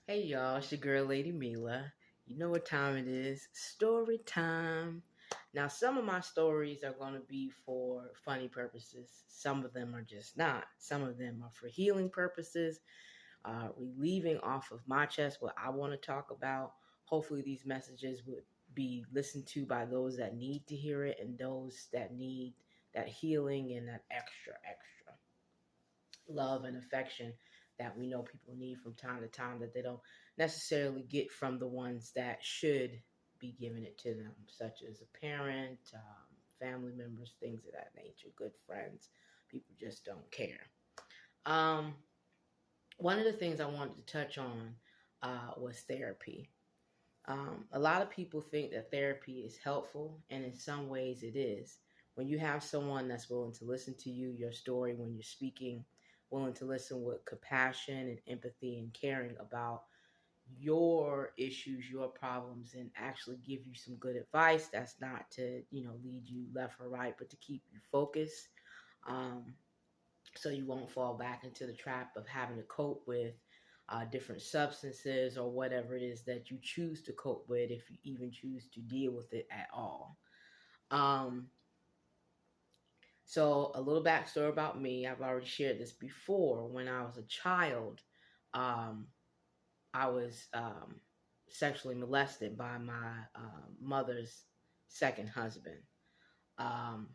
Hey y'all, it's your girl Lady Mila. You know what time it is. Story time. Now, some of my stories are going to be for funny purposes. Some of them are just not. Some of them are for healing purposes, relieving off of my chest what I want to talk about. Hopefully, these messages would be listened to by those that need to hear it and those that need that healing and that extra love and affection that we know people need from time to time that they don't necessarily get from the ones that should be giving it to them, such as a parent, family members, things of that nature, good friends. People just don't care. Um, One of the things I wanted to touch on was therapy. A lot of people think that therapy is helpful, and in some ways it is. When you have someone that's willing to listen to you, your story, when you're speaking, willing to listen with compassion and empathy and caring about your issues, your problems, and actually give you some good advice that's not to, lead you left or right, but to keep you focused. Um, so you won't fall back into the trap of having to cope with different substances or whatever it is that you choose to cope with, if you even choose to deal with it at all. Um, so, a little backstory about me. I've already shared this before. When I was a child, um, I was sexually molested by my mother's second husband. Um,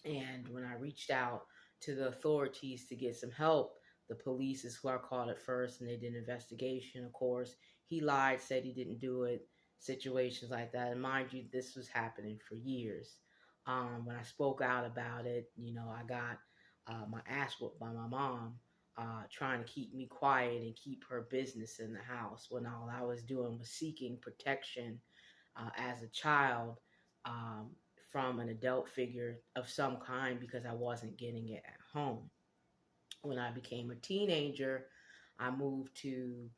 And when I reached out to the authorities to get some help, the police is who I called at first, and they did an investigation. Of course, he lied, said he didn't do it, situations like that. And mind you, this was happening for years. When I spoke out about it, I got my ass whooped by my mom, trying to keep me quiet and keep her business in the house when all I was doing was seeking protection as a child, um, from an adult figure of some kind, because I wasn't getting it at home. When I became a teenager, I moved to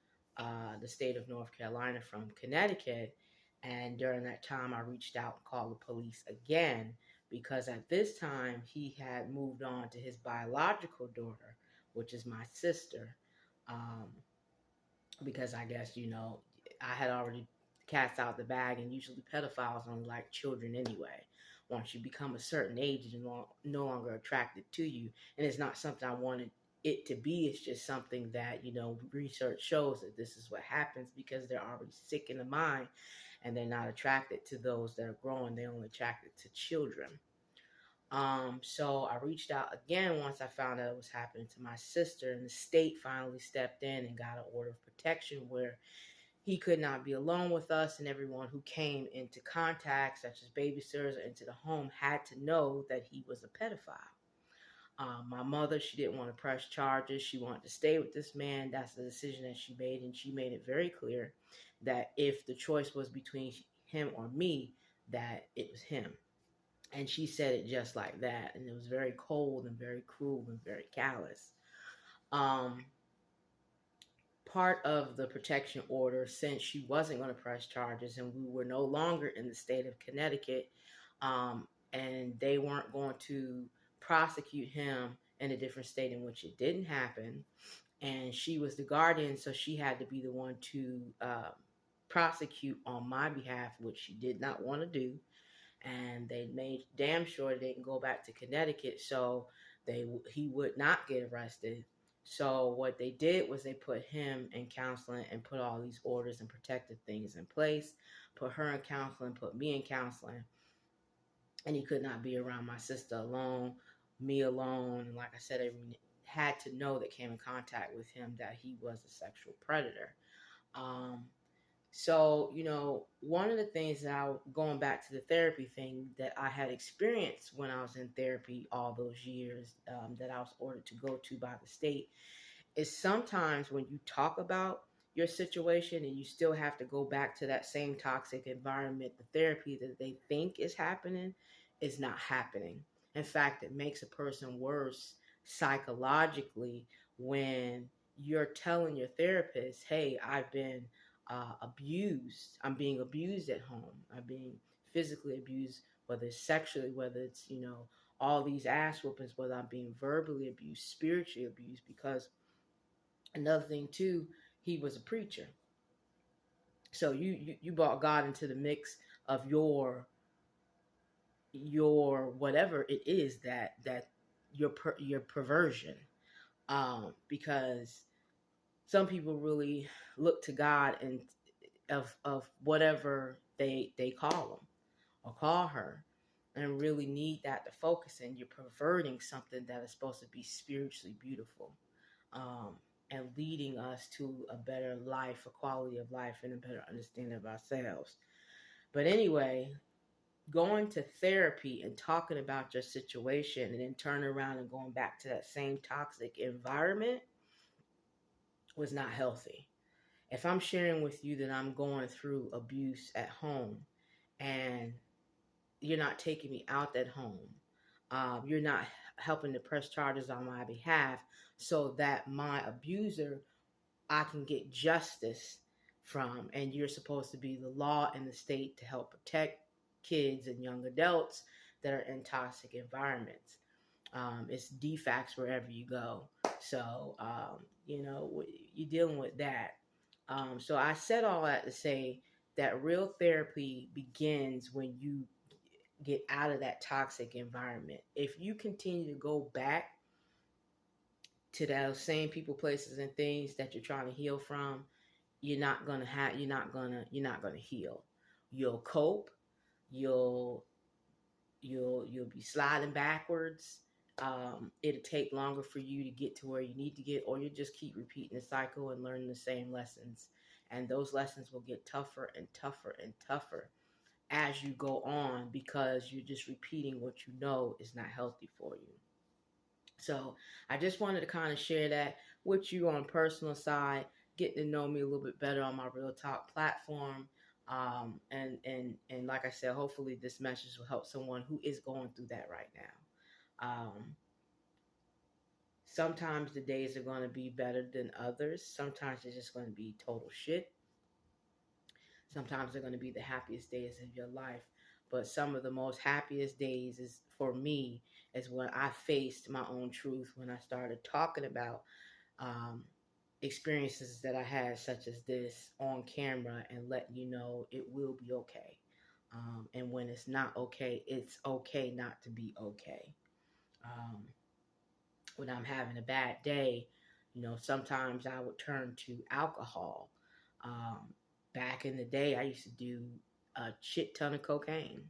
the state of North Carolina from Connecticut. And during that time, I reached out and called the police again, because at this time he had moved on to his biological daughter, which is my sister. Um, because I guess, I had already cast out the bag, and usually pedophiles only like children anyway. Once you become a certain age, it's no longer attracted to you. And it's not something I wanted it to be. It's just something that, research shows that this is what happens, because they're already sick in the mind and they're not attracted to those that are growing. They're only attracted to children. So I reached out again once I found out it was happening to my sister, and the state finally stepped in and got an order of protection where he could not be alone with us, and everyone who came into contact, such as babysitters or into the home, had to know that he was a pedophile. My mother, she didn't want to press charges. She wanted to stay with this man. That's the decision that she made, and she made it very clear that if the choice was between him or me, that it was him. And she said it just like that. And it was very cold and very cruel and very callous. Um, Part of the protection order, since she wasn't going to press charges and we were no longer in the state of Connecticut, and they weren't going to prosecute him in a different state in which it didn't happen. And she was the guardian, so she had to be the one to prosecute on my behalf, which she did not want to do. And they made damn sure they didn't go back to Connecticut, so he would not get arrested. So what they did was they put him in counseling and put all these orders and protective things in place, put her in counseling, put me in counseling, and he could not be around my sister alone, me alone. And like I said, everyone had to know that came in contact with him that he was a sexual predator. Um, so, one of the things going back to the therapy thing that I had experienced when I was in therapy all those years, that I was ordered to go to by the state, is sometimes when you talk about your situation and you still have to go back to that same toxic environment, the therapy that they think is happening is not happening. In fact, it makes a person worse psychologically when you're telling your therapist, hey, I've been abused. I'm being abused at home. I'm being physically abused, whether it's sexually, whether it's, all these ass whoopings, whether I'm being verbally abused, spiritually abused. Because another thing too, he was a preacher. So you brought God into the mix of your whatever it is that your perversion, because some people really look to God and of whatever they call him or call her, and really need that to focus in. You're perverting something that is supposed to be spiritually beautiful, um, and leading us to a better life, a quality of life, and a better understanding of ourselves. But anyway, going to therapy and talking about your situation and then turning around and going back to that same toxic environment was not healthy. If I'm sharing with you that I'm going through abuse at home and you're not taking me out at home, you're not helping to press charges on my behalf so that my abuser, I can get justice from, and you're supposed to be the law in the state to help protect kids and young adults that are in toxic environments. It's defects wherever you go. So, you're dealing with that. So I said all that to say that real therapy begins when you get out of that toxic environment. If you continue to go back to those same people, places, and things that you're trying to heal from, you're not gonna heal. You'll cope. You'll you'll be sliding backwards. It'll take longer for you to get to where you need to get, or you just keep repeating the cycle and learning the same lessons. And those lessons will get tougher and tougher and tougher as you go on, because you're just repeating what you know is not healthy for you. So I just wanted to kind of share that with you on a personal side, getting to know me a little bit better on my Real Talk platform. And like I said, hopefully this message will help someone who is going through that right now. Sometimes the days are going to be better than others. Sometimes it's just going to be total shit. Sometimes they're going to be the happiest days of your life. But some of the most happiest days is for me is when I faced my own truth, when I started talking about um, experiences that I had, such as this, on camera, and letting you know it will be okay. And when it's not okay, it's okay not to be okay. Um, when I'm having a bad day, sometimes I would turn to alcohol. Um, Back in the day, I used to do a shit ton of cocaine.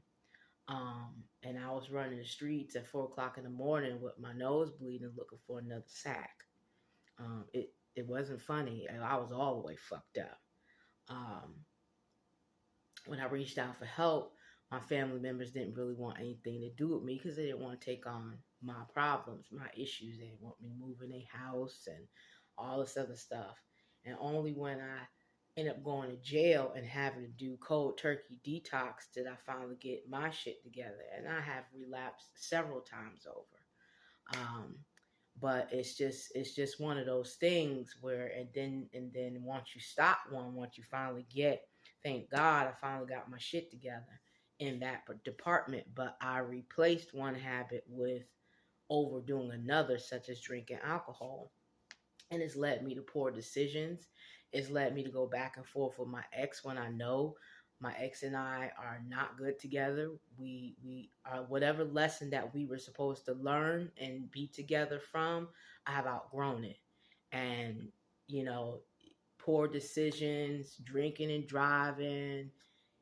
And I was running the streets at 4 o'clock in the morning with my nose bleeding, looking for another sack. It wasn't funny. I was all the way fucked up. Um, when I reached out for help, my family members didn't really want anything to do with me because they didn't want to take on my problems, my issues. They didn't want me moving their house and all this other stuff. And only when I ended up going to jail and having to do cold turkey detox did I finally get my shit together. And I have relapsed several times over. But it's just one of those things where and then once you stop once you finally get, thank God I finally got my shit together in that department, but I replaced one habit with overdoing another, such as drinking alcohol. And it's led me to poor decisions. It's led me to go back and forth with my ex when I know my ex and I are not good together. We are, whatever lesson that we were supposed to learn and be together from, I have outgrown it. And you know, poor decisions, drinking and driving,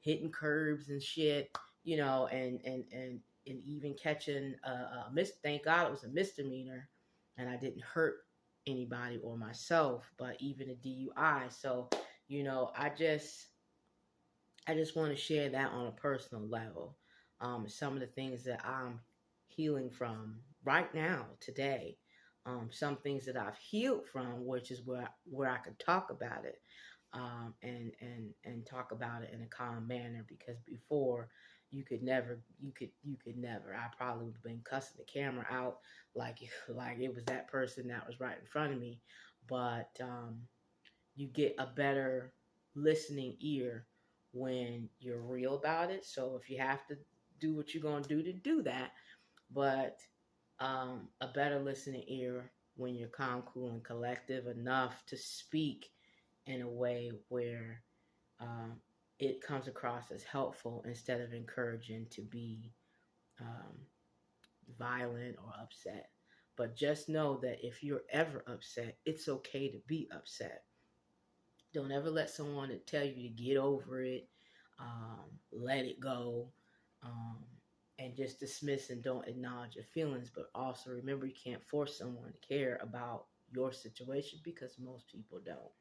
hitting curbs and shit, and even catching a miss. Thank God it was a misdemeanor, and I didn't hurt anybody or myself, but even a DUI. So, I just want to share that on a personal level. Some of the things that I'm healing from right now, today. Some things that I've healed from, which is where I could talk about it, and talk about it in a calm manner. Because before, you could never. I probably would have been cussing the camera out like like it was that person that was right in front of me. But you get a better listening ear when you're real about it. So if you have to do what you're going to do that. But a better listening ear when you're calm, cool, and collective enough to speak in a way where um, it comes across as helpful instead of encouraging to be um, violent or upset. But just know that if you're ever upset, it's okay to be upset. Don't ever let someone tell you to get over it, let it go, um, and just dismiss and don't acknowledge your feelings. But also remember, you can't force someone to care about your situation because most people don't.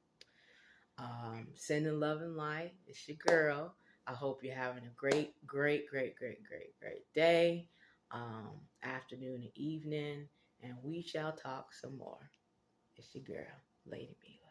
Sending love and light. It's your girl. I hope you're having a great day, afternoon, and evening, and we shall talk some more. It's your girl, Lady Mila.